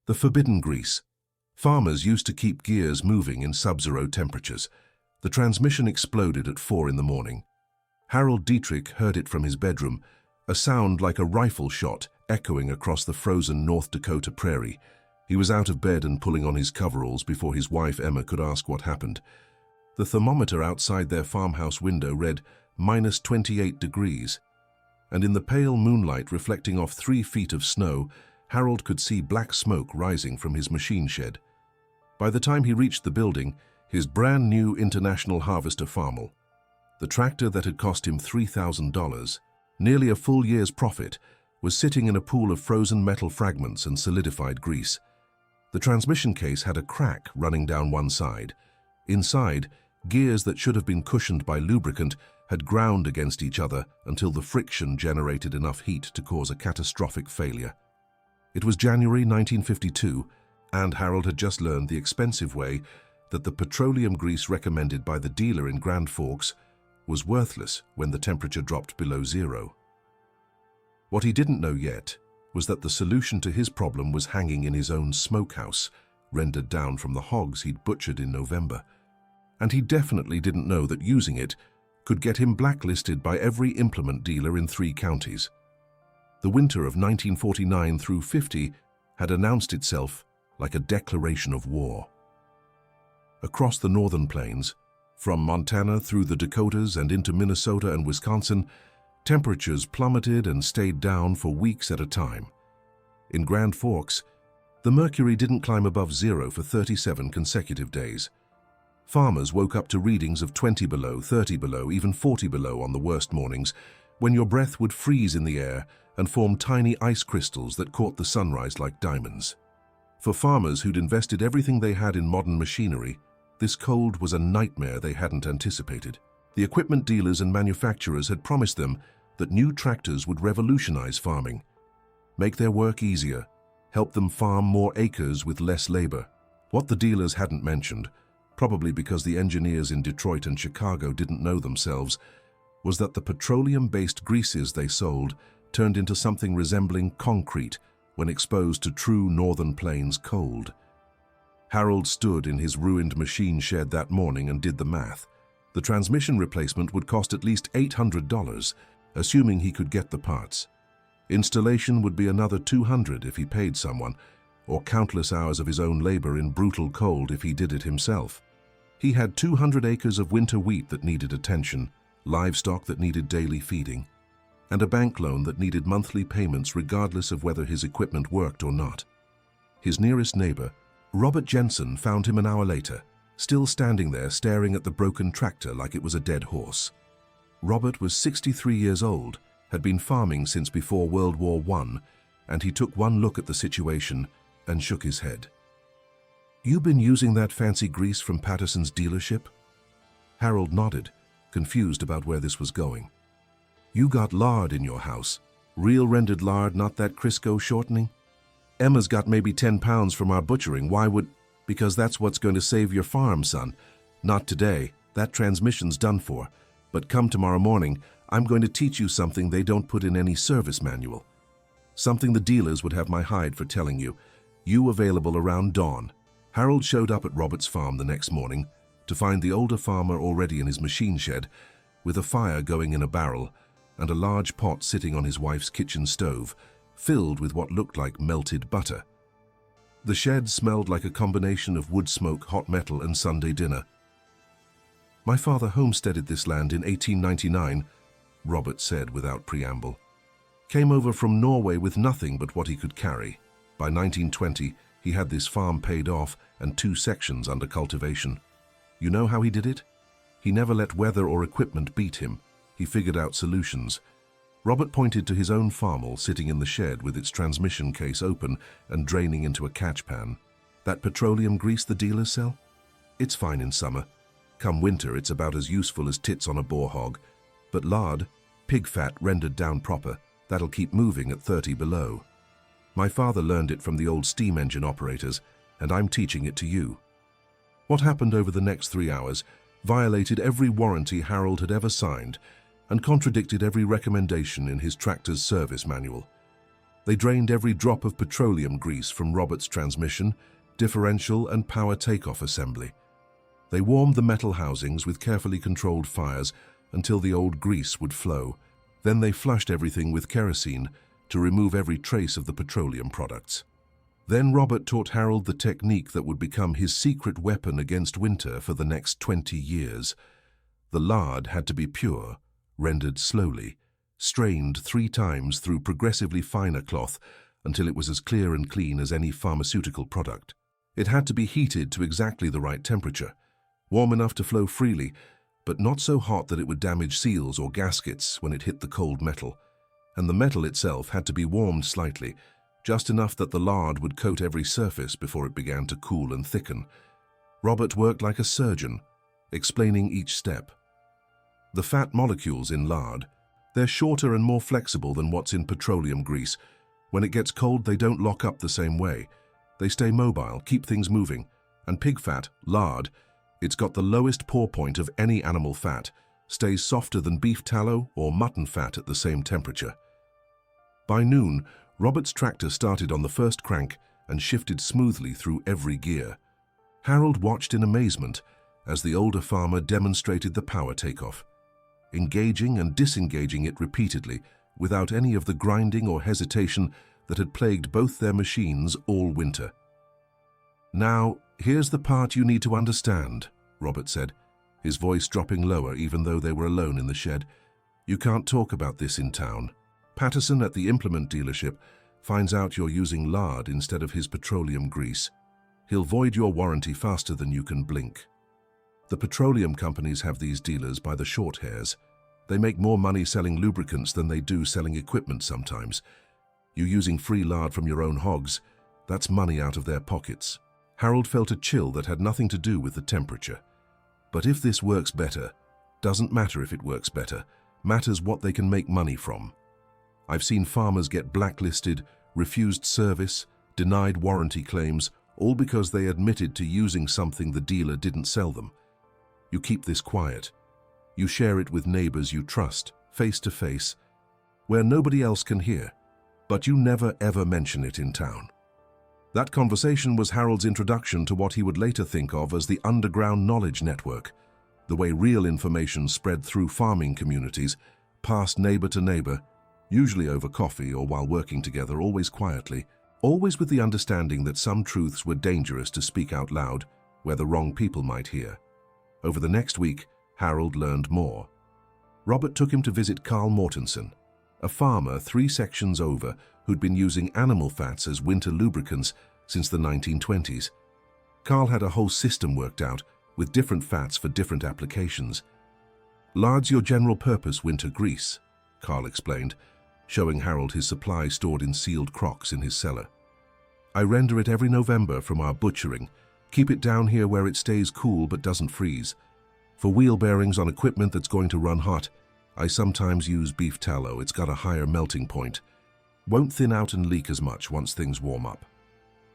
The forbidden grease. Farmers used to keep gears moving in Subzero temperatures. The transmission exploded at 4 in the morning. Harold Dietrich heard it from his bedroom, a sound like a rifle shot echoing across the frozen North Dakota prairie. He was out of bed and pulling on his coveralls before his wife Emma could ask what happened. The thermometer outside their farmhouse window read -28 degrees, and in the pale moonlight reflecting off 3 feet of snow, Harold could see black smoke rising from his machine shed. By the time he reached the building, his brand-new International Harvester Farmel, the tractor that had cost him $3,000, nearly a full year's profit, was sitting in a pool of frozen metal fragments and solidified grease. The transmission case had a crack running down one side. Inside, gears that should have been cushioned by lubricant had ground against each other until the friction generated enough heat to cause a catastrophic failure. It was January 1952, and Harold had just learned the expensive way that the petroleum grease recommended by the dealer in Grand Forks was worthless when the temperature dropped below zero. What he didn't know yet was that the solution to his problem was hanging in his own smokehouse, rendered down from the hogs he'd butchered in November. And he definitely didn't know that using it could get him blacklisted by every implement dealer in 3 counties. The winter of 1949 through 50 had announced itself like a declaration of war. Across the northern plains, from Montana through the Dakotas and into Minnesota and Wisconsin, temperatures plummeted and stayed down for weeks at a time. In Grand Forks, the mercury didn't climb above zero for 37 consecutive days. Farmers woke up to readings of 20 below, 30 below, even 40 below on the worst mornings, when your breath would freeze in the air and form tiny ice crystals that caught the sunrise like diamonds. For farmers who'd invested everything they had in modern machinery, this cold was a nightmare they hadn't anticipated. The equipment dealers and manufacturers had promised them that new tractors would revolutionize farming, make their work easier, help them farm more acres with less labor. What the dealers hadn't mentioned, probably because the engineers in Detroit and Chicago didn't know themselves, was that the petroleum-based greases they sold turned into something resembling concrete when exposed to true northern plains cold. Harold stood in his ruined machine shed that morning and did the math. The transmission replacement would cost at least $800, assuming he could get the parts. Installation would be another $200 if he paid someone, or countless hours of his own labor in brutal cold if he did it himself. He had 200 acres of winter wheat that needed attention, livestock that needed daily feeding, and a bank loan that needed monthly payments regardless of whether his equipment worked or not. His nearest neighbor, Robert Jensen, found him an hour later, still standing there staring at the broken tractor like it was a dead horse. Robert was 63 years old, had been farming since before World War I, and he took one look at the situation and shook his head. "You been using that fancy grease from Patterson's dealership?" Harold nodded, confused about where this was going. "You got lard in your house. Real rendered lard, not that Crisco shortening? Emma's got maybe 10 pounds from our butchering. Why would... Because that's what's going to save your farm, son. Not today. That transmission's done for. But come tomorrow morning, I'm going to teach you something they don't put in any service manual. Something the dealers would have my hide for telling you. You available around dawn." Harold showed up at Robert's farm the next morning to find the older farmer already in his machine shed, with a fire going in a barrel and a large pot sitting on his wife's kitchen stove, filled with what looked like melted butter. The shed smelled like a combination of wood smoke, hot metal, and Sunday dinner. "My father homesteaded this land in 1899, Robert said without preamble. "Came over from Norway with nothing but what he could carry. By 1920, he had this farm paid off and 2 sections under cultivation. You know how he did it? He never let weather or equipment beat him. He figured out solutions." Robert pointed to his own farmel sitting in the shed with its transmission case open and draining into a catch pan. "That petroleum grease the dealers sell? It's fine in summer. Come winter, it's about as useful as tits on a boar hog. But lard, pig fat rendered down proper, that'll keep moving at 30 below. My father learned it from the old steam engine operators, and I'm teaching it to you." What happened over the next 3 hours violated every warranty Harold had ever signed and contradicted every recommendation in his tractor's service manual. They drained every drop of petroleum grease from Robert's transmission, differential and power takeoff assembly. They warmed the metal housings with carefully controlled fires until the old grease would flow. Then they flushed everything with kerosene to remove every trace of the petroleum products. Then Robert taught Harold the technique that would become his secret weapon against winter for the next 20 years. The lard had to be pure, rendered slowly, strained 3 times through progressively finer cloth until it was as clear and clean as any pharmaceutical product. It had to be heated to exactly the right temperature, warm enough to flow freely, but not so hot that it would damage seals or gaskets when it hit the cold metal. And the metal itself had to be warmed slightly, just enough that the lard would coat every surface before it began to cool and thicken. Robert worked like a surgeon, explaining each step. The fat molecules in lard, they're shorter and more flexible than what's in petroleum grease. When it gets cold, they don't lock up the same way. They stay mobile, keep things moving. And pig fat, lard, it's got the lowest pour point of any animal fat, stays softer than beef tallow or mutton fat at the same temperature. By noon, Robert's tractor started on the first crank and shifted smoothly through every gear. Harold watched in amazement as the older farmer demonstrated the power takeoff, engaging and disengaging it repeatedly without any of the grinding or hesitation that had plagued both their machines all winter. "Now, here's the part you need to understand," Robert said, his voice dropping lower even though they were alone in the shed. "You can't talk about this in town. Patterson at the implement dealership finds out you're using lard instead of his petroleum grease. He'll void your warranty faster than you can blink. The petroleum companies have these dealers by the short hairs. They make more money selling lubricants than they do selling equipment sometimes. You using free lard from your own hogs, that's money out of their pockets." Harold felt a chill that had nothing to do with the temperature. But if this works better, doesn't matter if it works better, matters what they can make money from. I've seen farmers get blacklisted, refused service, denied warranty claims, all because they admitted to using something the dealer didn't sell them. You keep this quiet. You share it with neighbors you trust, face to face, where nobody else can hear, but you never ever mention it in town. That conversation was Harold's introduction to what he would later think of as the underground knowledge network, the way real information spread through farming communities, passed neighbor to neighbor, usually over coffee or while working together, always quietly, always with the understanding that some truths were dangerous to speak out loud, where the wrong people might hear. Over the next week, Harold learned more. Robert took him to visit Carl Mortensen, a farmer 3 sections over who'd been using animal fats as winter lubricants since the 1920s. Carl had a whole system worked out with different fats for different applications. "Lard's your general purpose winter grease," Carl explained, showing Harold his supply stored in sealed crocks in his cellar. "I render it every November from our butchering, keep it down here where it stays cool but doesn't freeze. For wheel bearings on equipment that's going to run hot, I sometimes use beef tallow. It's got a higher melting point. Won't thin out and leak as much once things warm up.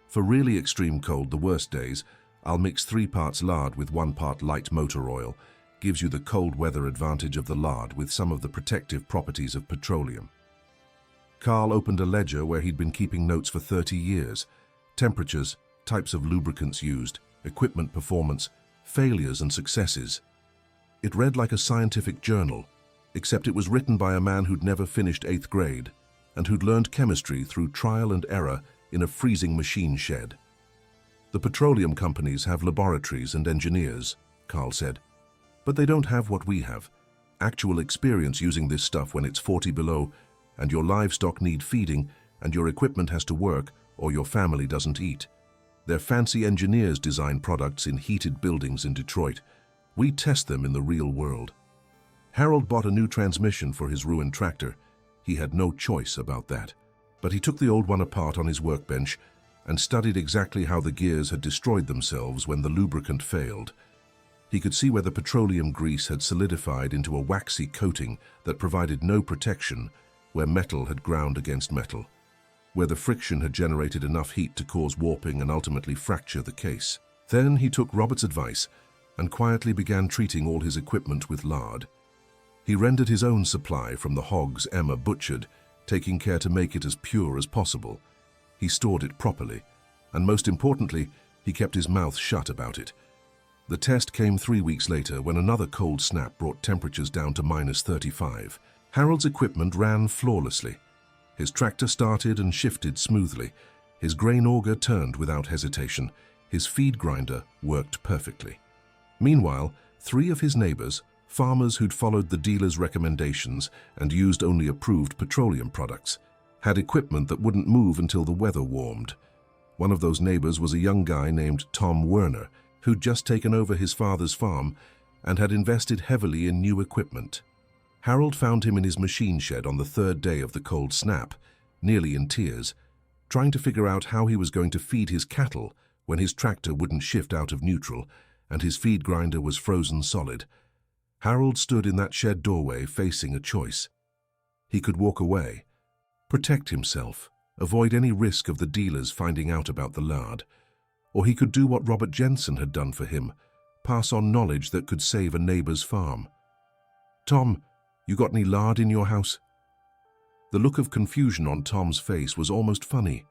For really extreme cold, the worst days, I'll mix 3 parts lard with 1 part light motor oil. Gives you the cold weather advantage of the lard with some of the protective properties of petroleum." Carl opened a ledger where he'd been keeping notes for 30 years. Temperatures, types of lubricants used, equipment performance, failures and successes. It read like a scientific journal, except it was written by a man who'd never finished 8th grade and who'd learned chemistry through trial and error in a freezing machine shed. "The petroleum companies have laboratories and engineers," Carl said, "but they don't have what we have, actual experience using this stuff when it's 40 below and your livestock need feeding and your equipment has to work or your family doesn't eat. Their fancy engineers design products in heated buildings in Detroit. We test them in the real world." Harold bought a new transmission for his ruined tractor. He had no choice about that. But he took the old one apart on his workbench and studied exactly how the gears had destroyed themselves when the lubricant failed. He could see where the petroleum grease had solidified into a waxy coating that provided no protection, where metal had ground against metal, where the friction had generated enough heat to cause warping and ultimately fracture the case. Then he took Robert's advice and quietly began treating all his equipment with lard. He rendered his own supply from the hogs Emma butchered, taking care to make it as pure as possible. He stored it properly, and most importantly, he kept his mouth shut about it. The test came 3 weeks later when another cold snap brought temperatures down to -35. Harold's equipment ran flawlessly. His tractor started and shifted smoothly. His grain auger turned without hesitation. His feed grinder worked perfectly. Meanwhile, 3 of his neighbors, farmers who'd followed the dealer's recommendations and used only approved petroleum products, had equipment that wouldn't move until the weather warmed. One of those neighbors was a young guy named Tom Werner, who'd just taken over his father's farm and had invested heavily in new equipment. Harold found him in his machine shed on the 3rd day of the cold snap, nearly in tears, trying to figure out how he was going to feed his cattle when his tractor wouldn't shift out of neutral and his feed grinder was frozen solid. Harold stood in that shed doorway facing a choice. He could walk away, protect himself, avoid any risk of the dealers finding out about the lard, or he could do what Robert Jensen had done for him, pass on knowledge that could save a neighbor's farm. "Tom, you got any lard in your house?" The look of confusion on Tom's face was almost funny.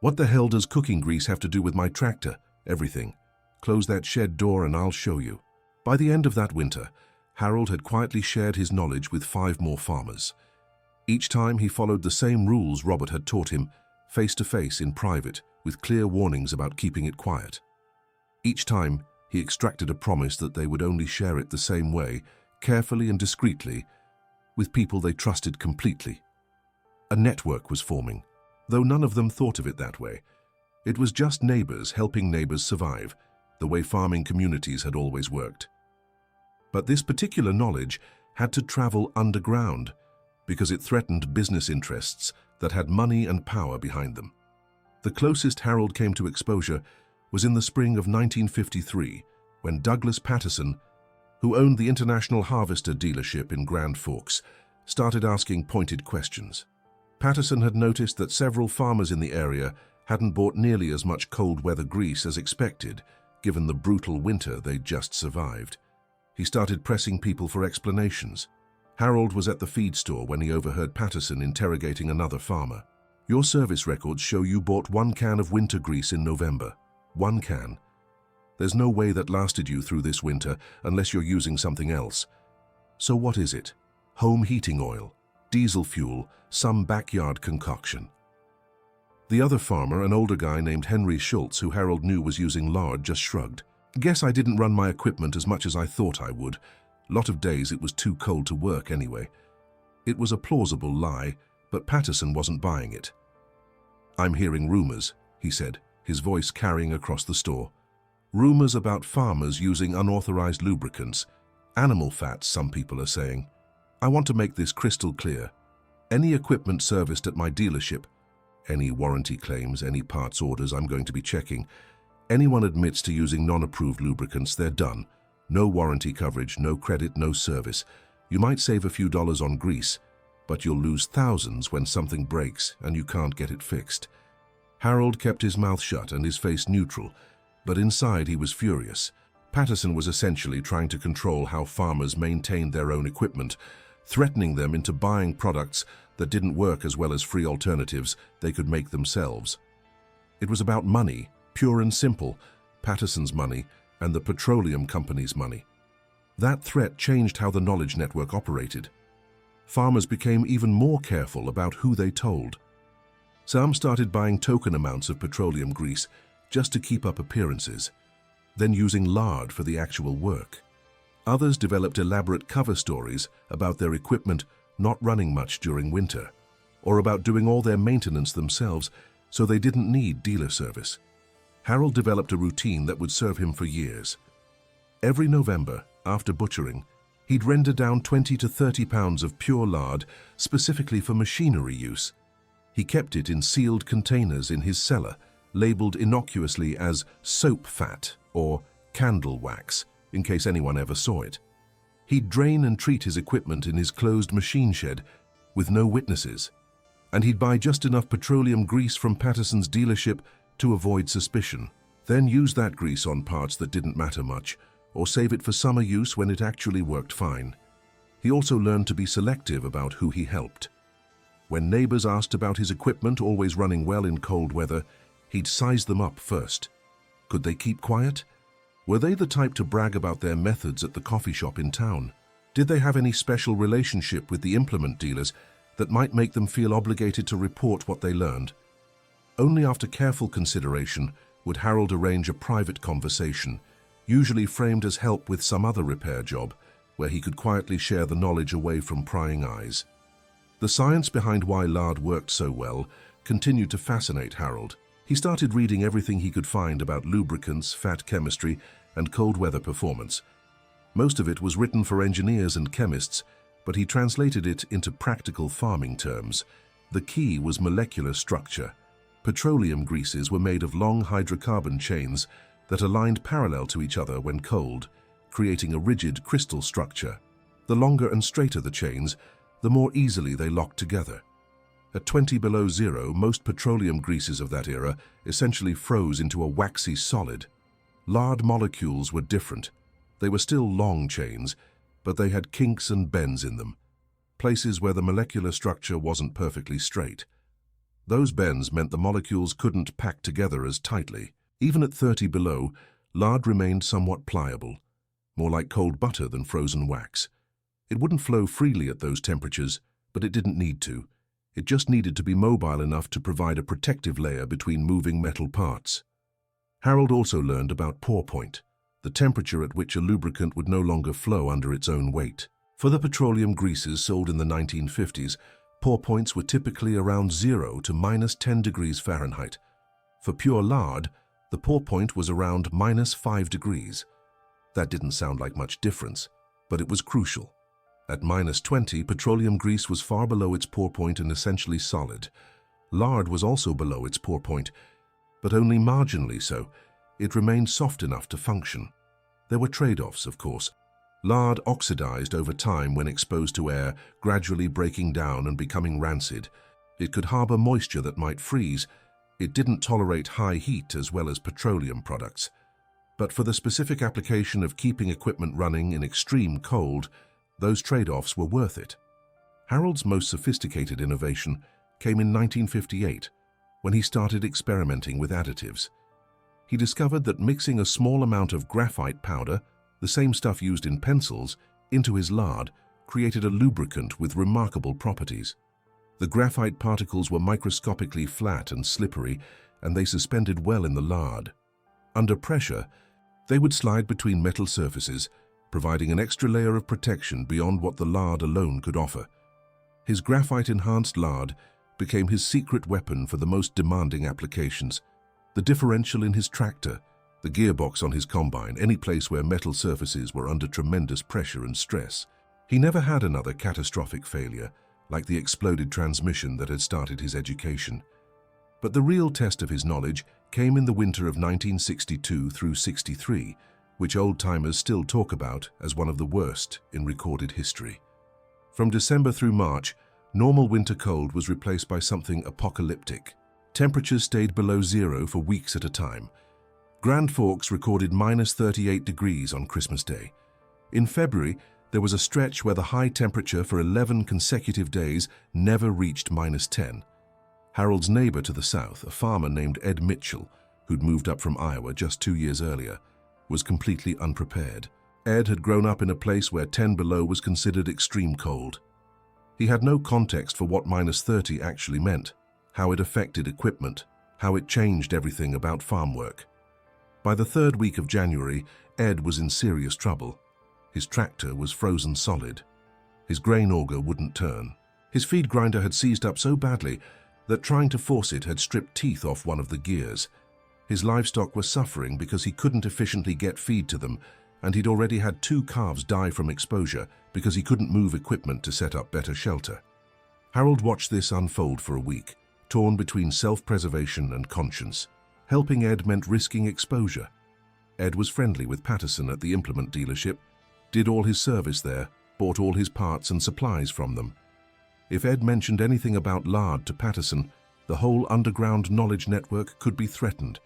"What the hell does cooking grease have to do with my tractor?" "Everything. Close that shed door and I'll show you." By the end of that winter, Harold had quietly shared his knowledge with 5 more farmers. Each time he followed the same rules Robert had taught him, face to face in private, with clear warnings about keeping it quiet. Each time, he extracted a promise that they would only share it the same way, carefully and discreetly, with people they trusted completely. A network was forming, though none of them thought of it that way. It was just neighbors helping neighbors survive, the way farming communities had always worked. But this particular knowledge had to travel underground because it threatened business interests that had money and power behind them. The closest Harold came to exposure was in the spring of 1953, when Douglas Patterson, who owned the International Harvester dealership in Grand Forks, started asking pointed questions. Patterson had noticed that several farmers in the area hadn't bought nearly as much cold-weather grease as expected, given the brutal winter they'd just survived. He started pressing people for explanations. Harold was at the feed store when he overheard Patterson interrogating another farmer. "Your service records show you bought 1 can of winter grease in November. 1 can. There's no way that lasted you through this winter unless you're using something else. So what is it? Home heating oil, diesel fuel, some backyard concoction." The other farmer, an older guy named Henry Schultz, who Harold knew was using lard, just shrugged. "Guess I didn't run my equipment as much as I thought I would. Lot of days it was too cold to work anyway." It was a plausible lie, but Patterson wasn't buying it. "I'm hearing rumors," he said, his voice carrying across the store. "Rumors about farmers using unauthorized lubricants. Animal fats, some people are saying. I want to make this crystal clear. Any equipment serviced at my dealership, any warranty claims, any parts orders I'm going to be checking, anyone admits to using non-approved lubricants, they're done. No warranty coverage, no credit, no service. You might save a few dollars on grease, but you'll lose thousands when something breaks and you can't get it fixed." Harold kept his mouth shut and his face neutral, but inside he was furious. Patterson was essentially trying to control how farmers maintained their own equipment, threatening them into buying products that didn't work as well as free alternatives they could make themselves. It was about money, pure and simple, Patterson's money and the petroleum company's money. That threat changed how the knowledge network operated. Farmers became even more careful about who they told. Some started buying token amounts of petroleum grease just to keep up appearances, then using lard for the actual work. Others developed elaborate cover stories about their equipment not running much during winter, or about doing all their maintenance themselves so they didn't need dealer service. Harold developed a routine that would serve him for years. Every November, after butchering, he'd render down 20 to 30 pounds of pure lard specifically for machinery use. He kept it in sealed containers in his cellar, labeled innocuously as soap fat or candle wax, in case anyone ever saw it. He'd drain and treat his equipment in his closed machine shed with no witnesses, and he'd buy just enough petroleum grease from Patterson's dealership to avoid suspicion, then use that grease on parts that didn't matter much, or save it for summer use when it actually worked fine. He also learned to be selective about who he helped. When neighbors asked about his equipment always running well in cold weather, he'd size them up first. Could they keep quiet? Were they the type to brag about their methods at the coffee shop in town? Did they have any special relationship with the implement dealers that might make them feel obligated to report what they learned? Only after careful consideration would Harold arrange a private conversation, usually framed as help with some other repair job, where he could quietly share the knowledge away from prying eyes. The science behind why lard worked so well continued to fascinate Harold. He started reading everything he could find about lubricants, fat chemistry, and cold weather performance. Most of it was written for engineers and chemists, but he translated it into practical farming terms. The key was molecular structure. Petroleum greases were made of long hydrocarbon chains that aligned parallel to each other when cold, creating a rigid crystal structure. The longer and straighter the chains, the more easily they locked together. At 20 below zero, most petroleum greases of that era essentially froze into a waxy solid. Lard molecules were different. They were still long chains, but they had kinks and bends in them, places where the molecular structure wasn't perfectly straight. Those bends meant the molecules couldn't pack together as tightly. Even at 30 below, lard remained somewhat pliable, more like cold butter than frozen wax. It wouldn't flow freely at those temperatures, but it didn't need to. It just needed to be mobile enough to provide a protective layer between moving metal parts. Harold also learned about pour point, the temperature at which a lubricant would no longer flow under its own weight. For the petroleum greases sold in the 1950s, pour points were typically around 0 to -10 degrees Fahrenheit. For pure lard, the pour point was around -5 degrees. That didn't sound like much difference, but it was crucial. At -20, petroleum grease was far below its pour point and essentially solid. Lard was also below its pour point, but only marginally so. It remained soft enough to function. There were trade-offs, of course. Lard oxidized over time when exposed to air, gradually breaking down and becoming rancid. It could harbor moisture that might freeze. It didn't tolerate high heat as well as petroleum products. But for the specific application of keeping equipment running in extreme cold, those trade-offs were worth it. Harold's most sophisticated innovation came in 1958, when he started experimenting with additives. He discovered that mixing a small amount of graphite powder, the same stuff used in pencils, into his lard created a lubricant with remarkable properties. The graphite particles were microscopically flat and slippery, and they suspended well in the lard. Under pressure, they would slide between metal surfaces, providing an extra layer of protection beyond what the lard alone could offer. His graphite-enhanced lard became his secret weapon for the most demanding applications. The differential in his tractor, the gearbox on his combine, any place where metal surfaces were under tremendous pressure and stress. He never had another catastrophic failure, like the exploded transmission that had started his education. But the real test of his knowledge came in the winter of 1962 through 63, which old-timers still talk about as one of the worst in recorded history. From December through March, normal winter cold was replaced by something apocalyptic. Temperatures stayed below zero for weeks at a time. Grand Forks recorded -38 degrees on Christmas Day. In February, there was a stretch where the high temperature for 11 consecutive days never reached -10. Harold's neighbor to the south, a farmer named Ed Mitchell, who'd moved up from Iowa just 2 years earlier, was completely unprepared. Ed had grown up in a place where 10 below was considered extreme cold. He had no context for what -30 actually meant, how it affected equipment, how it changed everything about farm work. By the third week of January, Ed was in serious trouble. His tractor was frozen solid. His grain auger wouldn't turn. His feed grinder had seized up so badly that trying to force it had stripped teeth off one of the gears. His livestock were suffering because he couldn't efficiently get feed to them, and he'd already had 2 calves die from exposure because he couldn't move equipment to set up better shelter. Harold watched this unfold for a week, torn between self-preservation and conscience. Helping Ed meant risking exposure. Ed was friendly with Patterson at the implement dealership, did all his service there, bought all his parts and supplies from them. If Ed mentioned anything about lard to Patterson, the whole underground knowledge network could be threatened.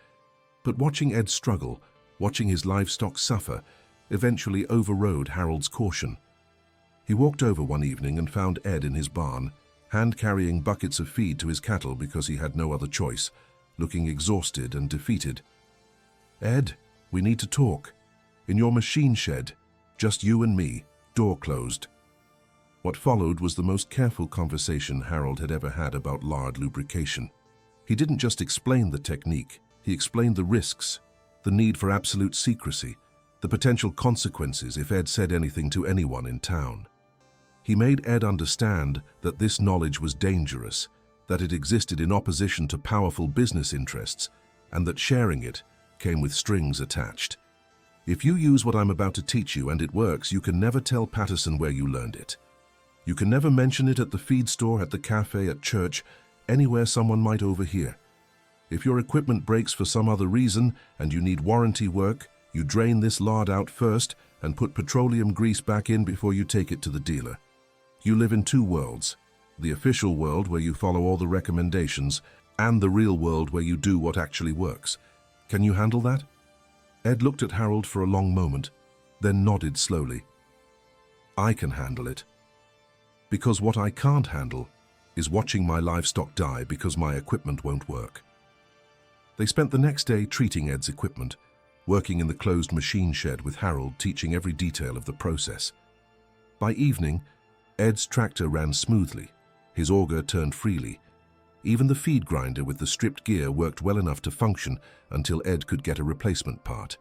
But watching Ed struggle, watching his livestock suffer, eventually overrode Harold's caution. He walked over one evening and found Ed in his barn, hand-carrying buckets of feed to his cattle because he had no other choice, looking exhausted and defeated. "Ed, we need to talk. In your machine shed, just you and me, door closed." What followed was the most careful conversation Harold had ever had about lard lubrication. He didn't just explain the technique, he explained the risks, the need for absolute secrecy, the potential consequences if Ed said anything to anyone in town. He made Ed understand that this knowledge was dangerous, that it existed in opposition to powerful business interests, and that sharing it came with strings attached. "If you use what I'm about to teach you and it works, you can never tell Patterson where you learned it. You can never mention it at the feed store, at the cafe, at church, anywhere someone might overhear. If your equipment breaks for some other reason and you need warranty work, you drain this lard out first and put petroleum grease back in before you take it to the dealer. You live in two worlds, the official world where you follow all the recommendations and the real world where you do what actually works. Can you handle that?" Ed looked at Harold for a long moment, then nodded slowly. "I can handle it. Because what I can't handle is watching my livestock die because my equipment won't work." They spent the next day treating Ed's equipment, working in the closed machine shed with Harold teaching every detail of the process. By evening, Ed's tractor ran smoothly, his auger turned freely. Even the feed grinder with the stripped gear worked well enough to function until Ed could get a replacement part.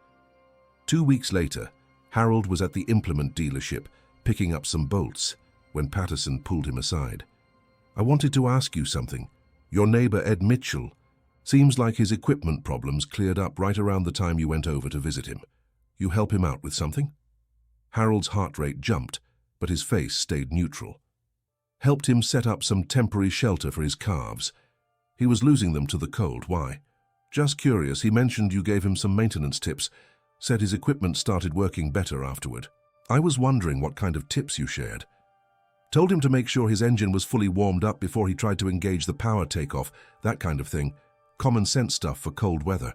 2 weeks later, Harold was at the implement dealership picking up some bolts when Patterson pulled him aside. "I wanted to ask you something. Your neighbor Ed Mitchell, seems like his equipment problems cleared up right around the time you went over to visit him. You help him out with something?" Harold's heart rate jumped, but his face stayed neutral. "Helped him set up some temporary shelter for his calves. He was losing them to the cold. Why?" "Just curious. He mentioned you gave him some maintenance tips. Said his equipment started working better afterward. I was wondering what kind of tips you shared." "Told him to make sure his engine was fully warmed up before he tried to engage the power takeoff, that kind of thing. Common sense stuff for cold weather.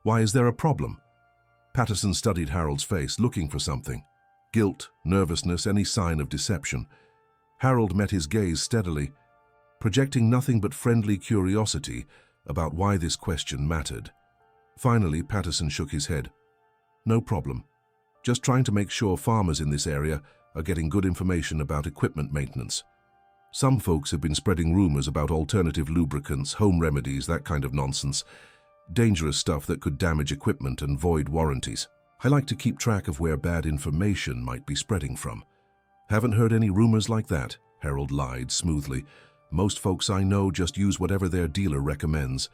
Why, is there a problem?" Patterson studied Harold's face, looking for something. Guilt, nervousness, any sign of deception. Harold met his gaze steadily, projecting nothing but friendly curiosity about why this question mattered. Finally, Patterson shook his head. "No problem. Just trying to make sure farmers in this area are getting good information about equipment maintenance. Some folks have been spreading rumors about alternative lubricants, home remedies, that kind of nonsense. Dangerous stuff that could damage equipment and void warranties. I like to keep track of where bad information might be spreading from." "Haven't heard any rumors like that," Harold lied smoothly. "Most folks I know just use whatever their dealer recommends."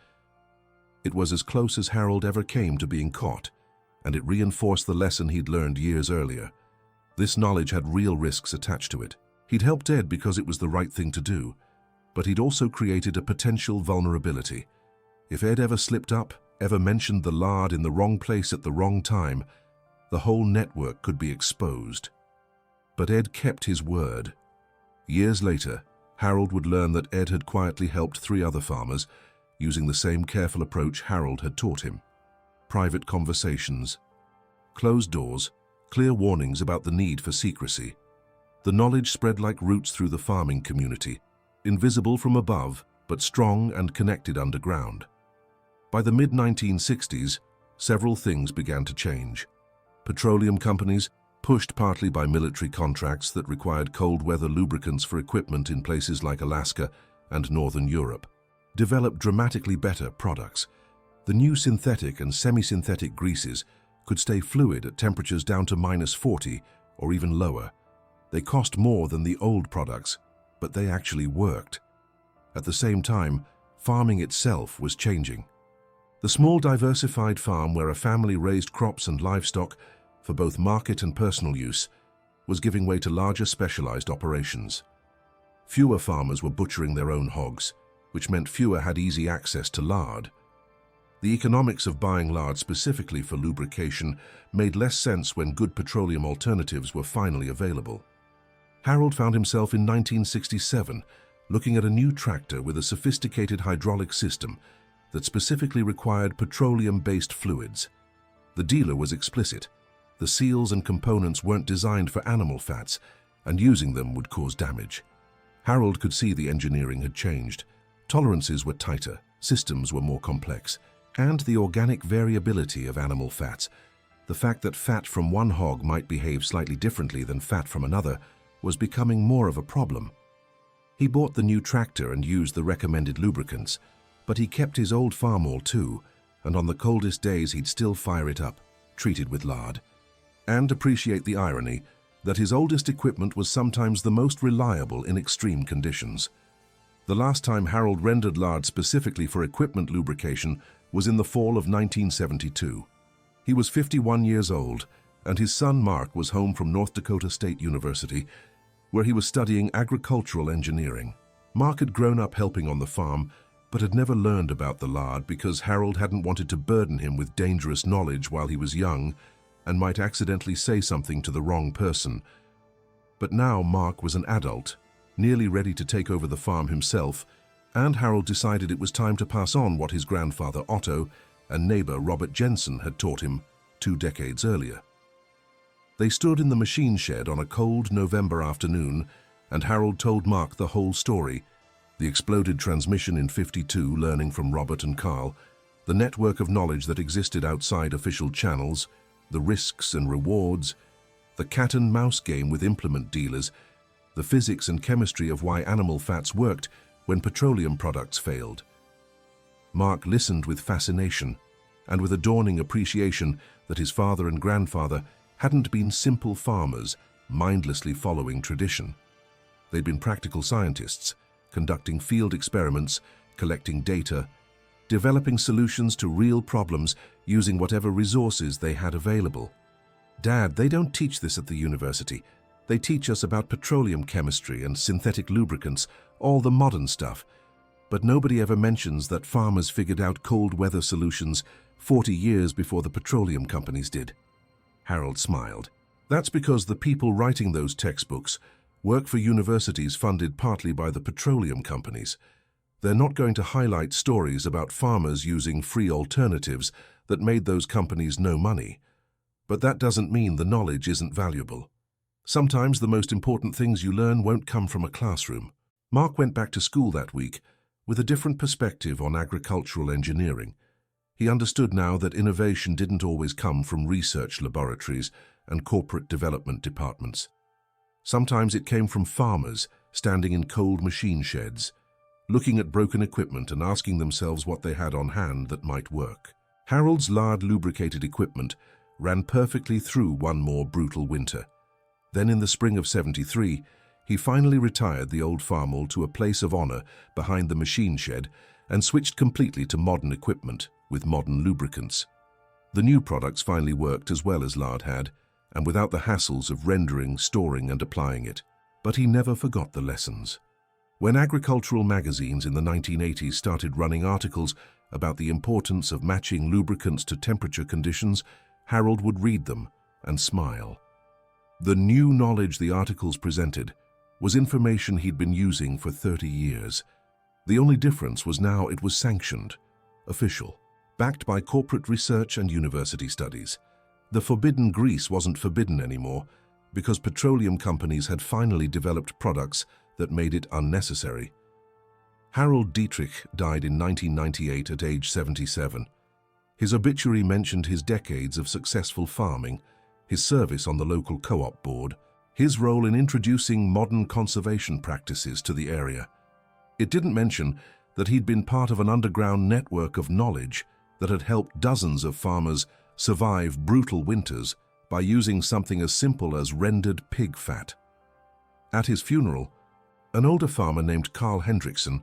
It was as close as Harold ever came to being caught, and it reinforced the lesson he'd learned years earlier. This knowledge had real risks attached to it. He'd helped Ed because it was the right thing to do, but he'd also created a potential vulnerability. If Ed ever slipped up, ever mentioned the lard in the wrong place at the wrong time, the whole network could be exposed. But Ed kept his word. Years later, Harold would learn that Ed had quietly helped 3 other farmers using the same careful approach Harold had taught him. Private conversations, closed doors, clear warnings about the need for secrecy. The knowledge spread like roots through the farming community, invisible from above, but strong and connected underground. By the mid-1960s, several things began to change. Petroleum companies, pushed partly by military contracts that required cold weather lubricants for equipment in places like Alaska and Northern Europe, developed dramatically better products. The new synthetic and semi-synthetic greases could stay fluid at temperatures down to -40 or even lower. They cost more than the old products, but they actually worked. At the same time, farming itself was changing. The small diversified farm where a family raised crops and livestock for both market and personal use was giving way to larger specialized operations. Fewer farmers were butchering their own hogs, which meant fewer had easy access to lard. The economics of buying lard specifically for lubrication made less sense when good petroleum alternatives were finally available. Harold found himself in 1967 looking at a new tractor with a sophisticated hydraulic system that specifically required petroleum-based fluids. The dealer was explicit. The seals and components weren't designed for animal fats, and using them would cause damage. Harold could see the engineering had changed. Tolerances were tighter, systems were more complex, and the organic variability of animal fats. The fact that fat from one hog might behave slightly differently than fat from another was becoming more of a problem. He bought the new tractor and used the recommended lubricants, but he kept his old farm oil too, and on the coldest days he'd still fire it up, treated with lard. And appreciate the irony that his oldest equipment was sometimes the most reliable in extreme conditions. The last time Harold rendered lard specifically for equipment lubrication was in the fall of 1972. He was 51 years old, and his son Mark was home from North Dakota State University, where he was studying agricultural engineering. Mark had grown up helping on the farm, but had never learned about the lard because Harold hadn't wanted to burden him with dangerous knowledge while he was young and might accidentally say something to the wrong person. But now Mark was an adult, nearly ready to take over the farm himself, and Harold decided it was time to pass on what his grandfather Otto and neighbor Robert Jensen had taught him 2 decades earlier. They stood in the machine shed on a cold November afternoon, and Harold told Mark the whole story: the exploded transmission in '52, learning from Robert and Carl, the network of knowledge that existed outside official channels, the risks and rewards, the cat-and-mouse game with implement dealers, the physics and chemistry of why animal fats worked when petroleum products failed. Mark listened with fascination and with a dawning appreciation that his father and grandfather hadn't been simple farmers mindlessly following tradition. They'd been practical scientists, conducting field experiments, collecting data, developing solutions to real problems using whatever resources they had available. "Dad, they don't teach this at the university. They teach us about petroleum chemistry and synthetic lubricants, all the modern stuff. But nobody ever mentions that farmers figured out cold weather solutions 40 years before the petroleum companies did." Harold smiled. "That's because the people writing those textbooks work for universities funded partly by the petroleum companies. They're not going to highlight stories about farmers using free alternatives that made those companies no money. But that doesn't mean the knowledge isn't valuable. Sometimes the most important things you learn won't come from a classroom." Mark went back to school that week with a different perspective on agricultural engineering. He understood now that innovation didn't always come from research laboratories and corporate development departments. Sometimes it came from farmers standing in cold machine sheds, looking at broken equipment and asking themselves what they had on hand that might work. Harold's lard-lubricated equipment ran perfectly through one more brutal winter. Then in the spring of '73, he finally retired the old farm oil to a place of honor behind the machine shed and switched completely to modern equipment with modern lubricants. The new products finally worked as well as lard had, and without the hassles of rendering, storing, and applying it. But he never forgot the lessons. When agricultural magazines in the 1980s started running articles about the importance of matching lubricants to temperature conditions, Harold would read them and smile. The new knowledge the articles presented was information he'd been using for 30 years. The only difference was now it was sanctioned, official, backed by corporate research and university studies. The forbidden grease wasn't forbidden anymore because petroleum companies had finally developed products that made it unnecessary. Harold Dietrich died in 1998 at age 77. His obituary mentioned his decades of successful farming, his service on the local co-op board, his role in introducing modern conservation practices to the area. It didn't mention that he'd been part of an underground network of knowledge that had helped dozens of farmers survive brutal winters by using something as simple as rendered pig fat. At his funeral, an older farmer named Carl Hendrickson,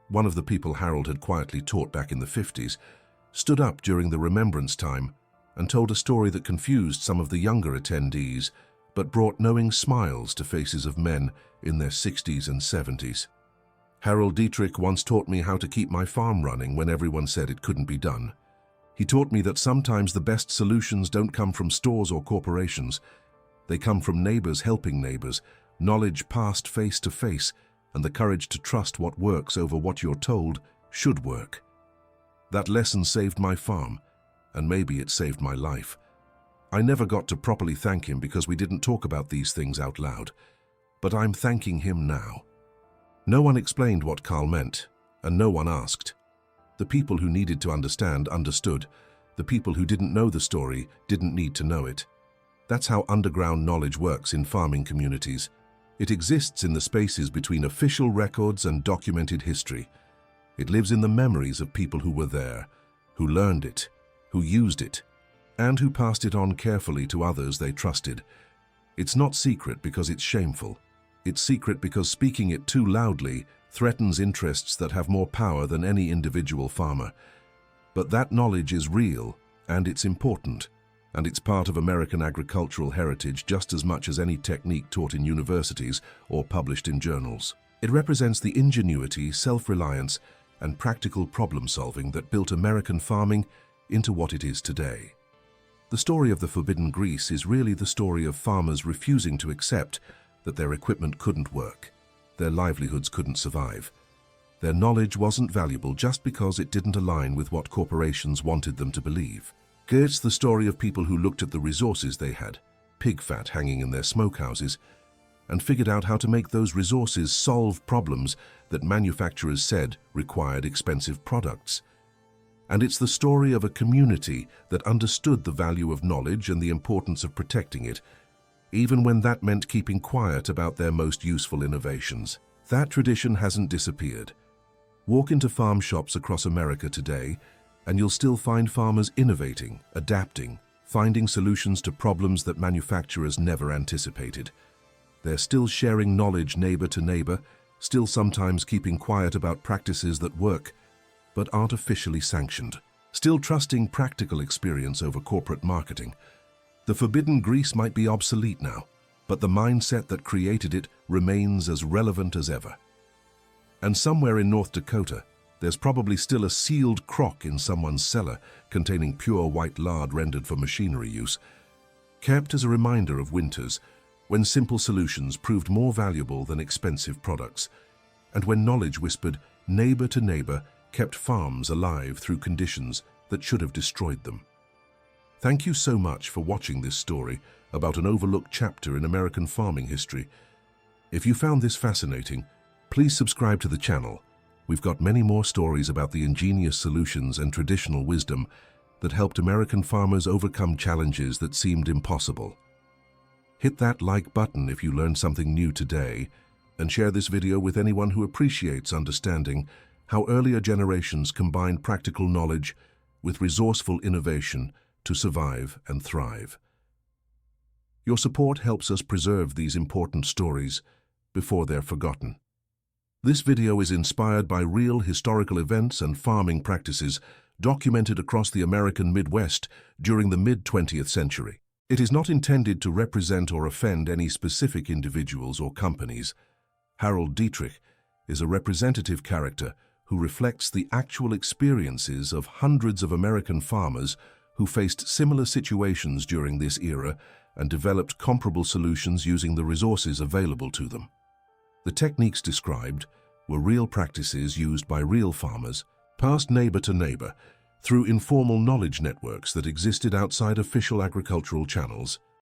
one of the people Harold had quietly taught back in the '50s, stood up during the remembrance time and told a story that confused some of the younger attendees but brought knowing smiles to faces of men in their 60s and 70s. "Harold Dietrich once taught me how to keep my farm running when everyone said it couldn't be done. He taught me that sometimes the best solutions don't come from stores or corporations. They come from neighbors helping neighbors, knowledge passed face to face, and the courage to trust what works over what you're told should work. That lesson saved my farm, and maybe it saved my life. I never got to properly thank him because we didn't talk about these things out loud, but I'm thanking him now." No one explained what Carl meant, and no one asked. The people who needed to understand understood. The people who didn't know the story didn't need to know it. That's how underground knowledge works in farming communities. It exists in the spaces between official records and documented history. It lives in the memories of people who were there, who learned it, who used it, and who passed it on carefully to others they trusted. It's not secret because it's shameful. It's secret because speaking it too loudly threatens interests that have more power than any individual farmer. But that knowledge is real, and it's important, and it's part of American agricultural heritage just as much as any technique taught in universities or published in journals. It represents the ingenuity, self-reliance, and practical problem-solving that built American farming into what it is today. The story of the forbidden grease is really the story of farmers refusing to accept that their equipment couldn't work, their livelihoods couldn't survive. Their knowledge wasn't valuable just because it didn't align with what corporations wanted them to believe. It's the story of people who looked at the resources they had, pig fat hanging in their smokehouses, and figured out how to make those resources solve problems that manufacturers said required expensive products. And it's the story of a community that understood the value of knowledge and the importance of protecting it, even when that meant keeping quiet about their most useful innovations. That tradition hasn't disappeared. Walk into farm shops across America today, and you'll still find farmers innovating, adapting, finding solutions to problems that manufacturers never anticipated. They're still sharing knowledge neighbor to neighbor, still sometimes keeping quiet about practices that work, but aren't officially sanctioned. Still trusting practical experience over corporate marketing. The forbidden grease might be obsolete now, but the mindset that created it remains as relevant as ever. And somewhere in North Dakota, there's probably still a sealed crock in someone's cellar containing pure white lard rendered for machinery use, kept as a reminder of winters when simple solutions proved more valuable than expensive products, and when knowledge whispered neighbor to neighbor kept farms alive through conditions that should have destroyed them. Thank you so much for watching this story about an overlooked chapter in American farming history. If you found this fascinating, please subscribe to the channel. We've got many more stories about the ingenious solutions and traditional wisdom that helped American farmers overcome challenges that seemed impossible. Hit that like button if you learned something new today, and share this video with anyone who appreciates understanding how earlier generations combined practical knowledge with resourceful innovation to survive and thrive. Your support helps us preserve these important stories before they're forgotten. This video is inspired by real historical events and farming practices documented across the American Midwest during the mid-20th century. It is not intended to represent or offend any specific individuals or companies. Harold Dietrich is a representative character who reflects the actual experiences of hundreds of American farmers who faced similar situations during this era and developed comparable solutions using the resources available to them. The techniques described were real practices used by real farmers, passed neighbor to neighbor, through informal knowledge networks that existed outside official agricultural channels.